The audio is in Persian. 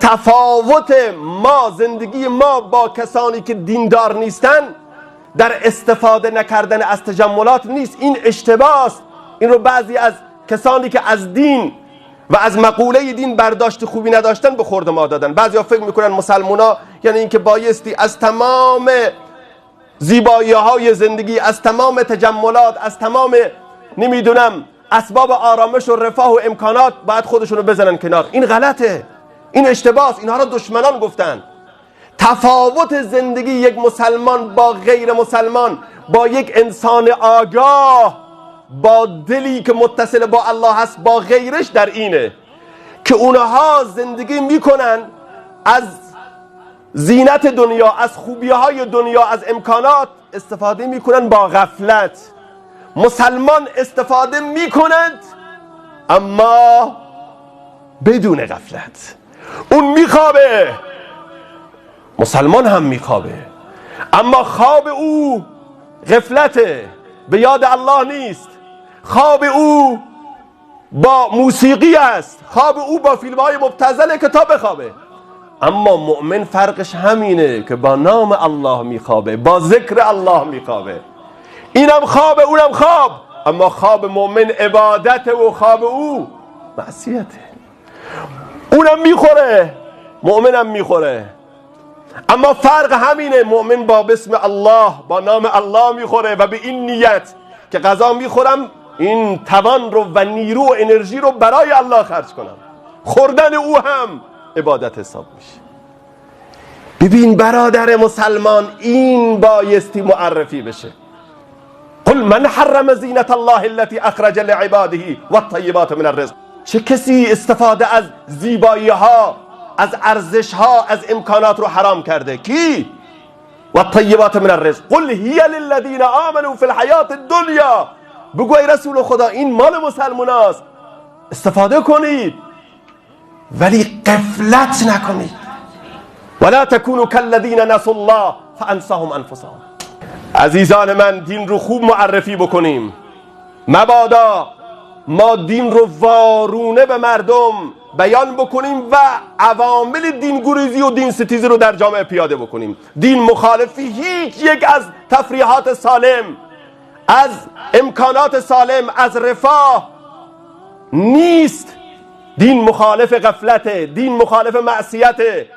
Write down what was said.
تفاوت ما، زندگی ما با کسانی که دیندار نیستن در استفاده نکردن از تجملات نیست. این اشتباه است. این رو بعضی از کسانی که از دین و از مقوله دین برداشت خوبی نداشتن به خورد ما دادن. بعضیا فکر میکنن مسلمونا یعنی اینکه بایستی از تمام زیبایی های زندگی، از تمام تجملات، از تمام نمیدونم اسباب آرامش و رفاه و امکانات باید خودشونو بزنن کنار. این غلطه، این اشتباهه. اینها رو دشمنان گفتن. تفاوت زندگی یک مسلمان با غیر مسلمان، با یک انسان آگاه با دلی که متصل با الله هست با غیرش در اینه که اونها زندگی میکنن از زینت دنیا، از خوبیهای دنیا، از امکانات استفاده میکنن با غفلت. مسلمان استفاده میکند اما بدون غفلت. اون میخوابه، مسلمان هم میخوابه، اما خواب او غفلته، به یاد الله نیست. خواب او با موسیقی است، خواب او با فیلم‌های مبتذله که تا بخوابه. اما مؤمن فرقش همینه که با نام الله میخوابه، با ذکر الله میخوابه. اینم خواب اونم خواب، اما خواب مؤمن عبادت و خواب او معصیته. اونم میخوره، مؤمنم میخوره، اما فرق همینه. مؤمن با بسم الله، با نام الله میخوره و به این نیت که غذا میخورم این توان رو و نیرو و انرژی رو برای الله خرج کنم. خوردن او هم عبادت حساب میشه. ببین برادر مسلمان، این بایستی معرفی بشه. قل من حرم زینت الله التي اخرج لعباده والطیبات من الرزق. چه کسی استفاده از زیبایی ها، از ارزش ها، از امکانات رو حرام کرده؟ کی؟ والطیبات من الرزق قل هی للذین آمنوا فی الحیات الدنیا. بگو ای رسول خدا این مال مسلمان است، استفاده کنید ولی غفلت نکنید. ولا تکونوا کالذین نسوا الله فانساهم انفسهم. عزیزان من، دین رو خوب معرفی بکنیم. مبادا ما دین رو وارونه به مردم بیان بکنیم و عوامل دینگریزی و دین ستیزی رو در جامعه پیاده بکنیم. دین مخالفی هیچ یک از تفریحات سالم، از امکانات سالم، از رفاه نیست. دین مخالف غفلته، دین مخالف معصیته.